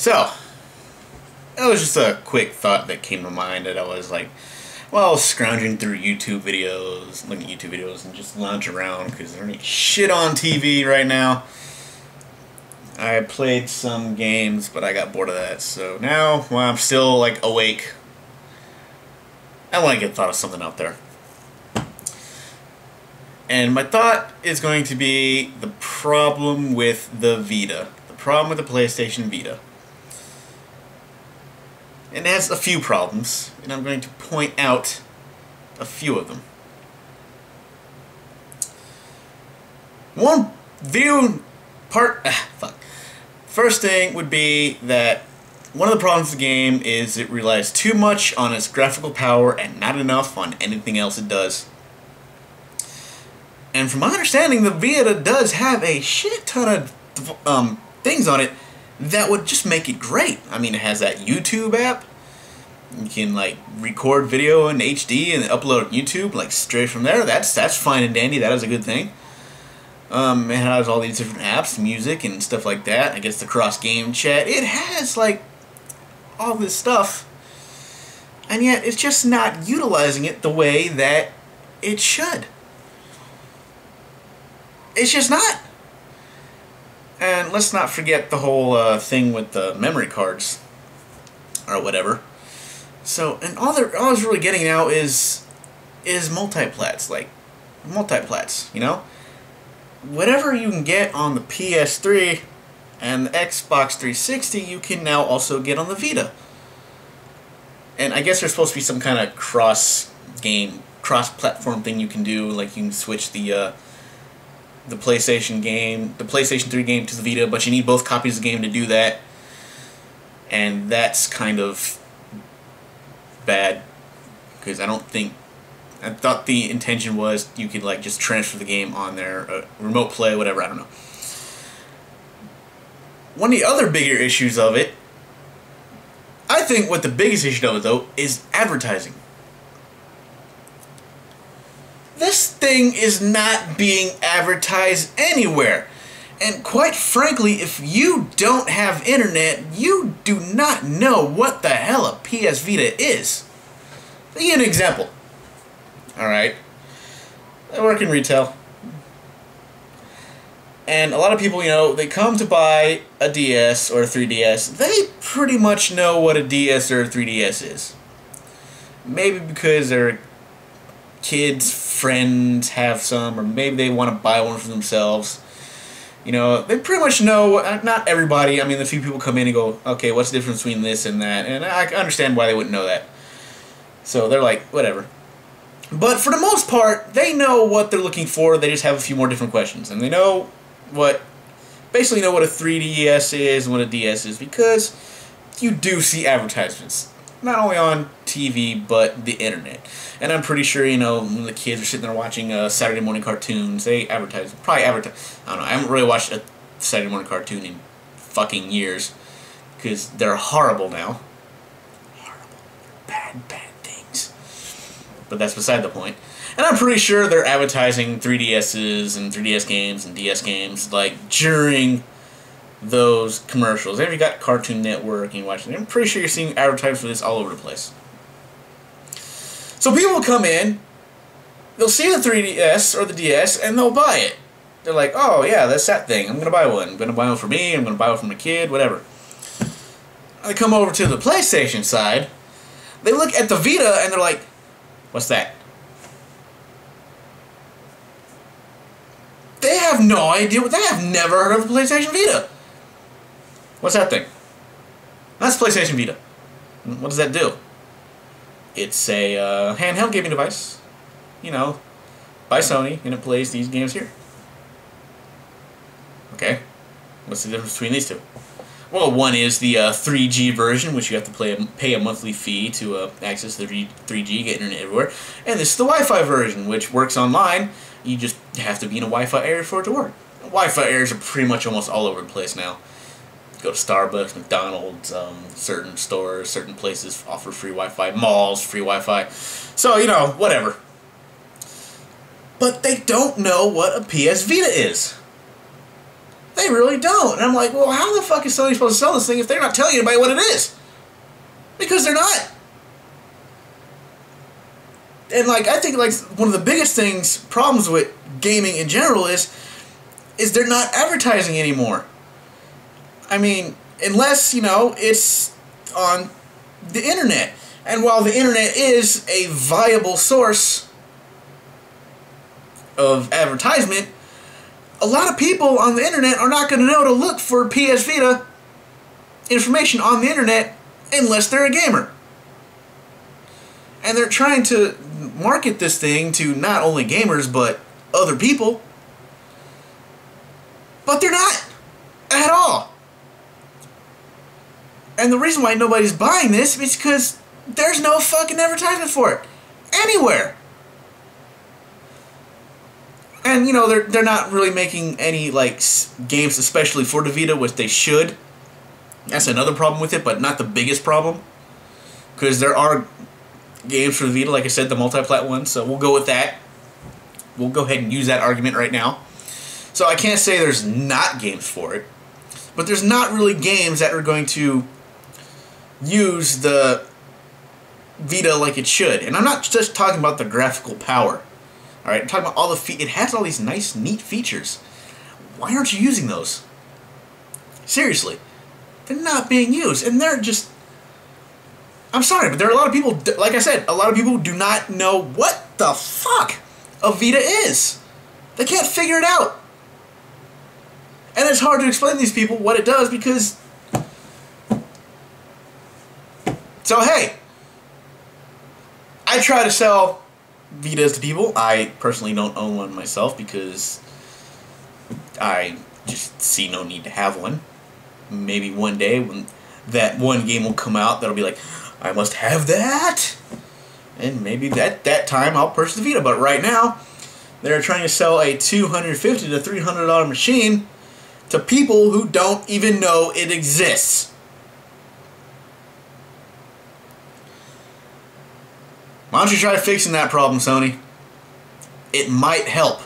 So, it was just a quick thought that came to mind that I was like, well, scrounging through YouTube videos, looking at YouTube videos, and just lounge around because there ain't shit on TV right now. I played some games, but I got bored of that. So now, while I'm still like awake, I want to get thought of something out there. And my thought is going to be the problem with the Vita. The problem with the PlayStation Vita. And it has a few problems, and I'm going to point out a few of them. First thing would be that one of the problems with the game is it relies too much on its graphical power and not enough on anything else it does. And from my understanding, the Vita does have a shit ton of things on it that would just make it great. I mean, it has that YouTube app. You can like record video in HD and upload it on YouTube like straight from there. That's fine and dandy. That is a good thing. It has all these different apps, music and stuff like that. I guess the cross game chat. It has like all this stuff, and yet it's just not utilizing it the way that it should. It's just not. And let's not forget the whole thing with the memory cards or whatever. So, and all I was really getting now is multiplats, like multiplats, you know? Whatever you can get on the PS3 and the Xbox 360, you can now also get on the Vita. And I guess there's supposed to be some kind of cross-platform thing you can do, like you can switch the PlayStation 3 game to the Vita, but you need both copies of the game to do that. And that's kind of bad, because I thought the intention was you could like just transfer the game on there, remote play, whatever, I don't know. One of the other bigger issues of it, I think what the biggest issue of it though, is advertising. This thing is not being advertised anywhere. And quite frankly, if you don't have internet, you do not know what the hell a PS Vita is. I'll give you an example. Alright. I work in retail. And a lot of people, you know, they come to buy a DS or a 3DS. They pretty much know what a DS or a 3DS is. Maybe because their kids, friends have some, or maybe they want to buy one for themselves. You know, they pretty much know, not everybody, I mean, a few people come in and go, okay, what's the difference between this and that? And I understand why they wouldn't know that. So they're like, whatever. But for the most part, they know what they're looking for, they just have a few more different questions. And they know basically know what a 3DS is and what a DS is, because you do see advertisements. Not only on TV, but the internet. And I'm pretty sure, you know, when the kids are sitting there watching Saturday morning cartoons, they advertise, I don't know, I haven't really watched a Saturday morning cartoon in fucking years, because they're horrible now. Horrible. Bad things. But that's beside the point. And I'm pretty sure they're advertising 3DSs and 3DS games and DS games, like, during those commercials. If you got Cartoon Network and you watch it, I'm pretty sure you're seeing advertisements for this all over the place. So people will come in, they'll see the 3DS or the DS, and they'll buy it. They're like, oh yeah, that's that thing, I'm going to buy one. I'm going to buy one for me, I'm going to buy one for my kid, whatever. And they come over to the PlayStation side, they look at the Vita, and they're like, what's that? They have no idea, they have never heard of the PlayStation Vita. What's that thing? That's PlayStation Vita. What does that do? It's a handheld gaming device, you know, by Sony, and it plays these games here. Okay, what's the difference between these two? Well, one is the 3G version, which you have to pay a monthly fee to access the 3G, get internet everywhere. And this is the Wi-Fi version, which works online. You just have to be in a Wi-Fi area for it to work. Wi-Fi areas are pretty much almost all over the place now. Go to Starbucks, McDonald's, certain stores, certain places offer free Wi-Fi, malls, free Wi-Fi. So, you know, whatever. But they don't know what a PS Vita is. They really don't. And I'm like, well, how the fuck is Sony supposed to sell this thing if they're not telling anybody what it is? Because they're not. And like, I think like one of the biggest problems with gaming in general is they're not advertising anymore. I mean, unless, you know, it's on the internet. And while the internet is a viable source of advertisement, a lot of people on the internet are not going to know to look for PS Vita information on the internet unless they're a gamer. And they're trying to market this thing to not only gamers but other people. But they're not at all. And the reason why nobody's buying this is because there's no fucking advertisement for it anywhere. And, you know, they're not really making any, like, games especially for the Vita, which they should. That's another problem with it, but not the biggest problem. Because there are games for the Vita, like I said, the multi-plat ones, so we'll go with that. We'll go ahead and use that argument right now. So I can't say there's not games for it, but there's not really games that are going to use the Vita like it should. And I'm not just talking about the graphical power. Alright, I'm talking about all the it has all these nice, neat features. Why aren't you using those? Seriously. They're not being used, and they're just... I'm sorry, but there are a lot of people, like I said, a lot of people do not know what the fuck a Vita is. They can't figure it out. And it's hard to explain to these people what it does because... So, hey, I try to sell Vitas to people. I personally don't own one myself because I just see no need to have one. Maybe one day when that one game will come out that'll be like, I must have that. And maybe at that time I'll purchase the Vita. But right now, they're trying to sell a $250 to $300 machine to people who don't even know it exists. Why don't you try fixing that problem, Sony? It might help.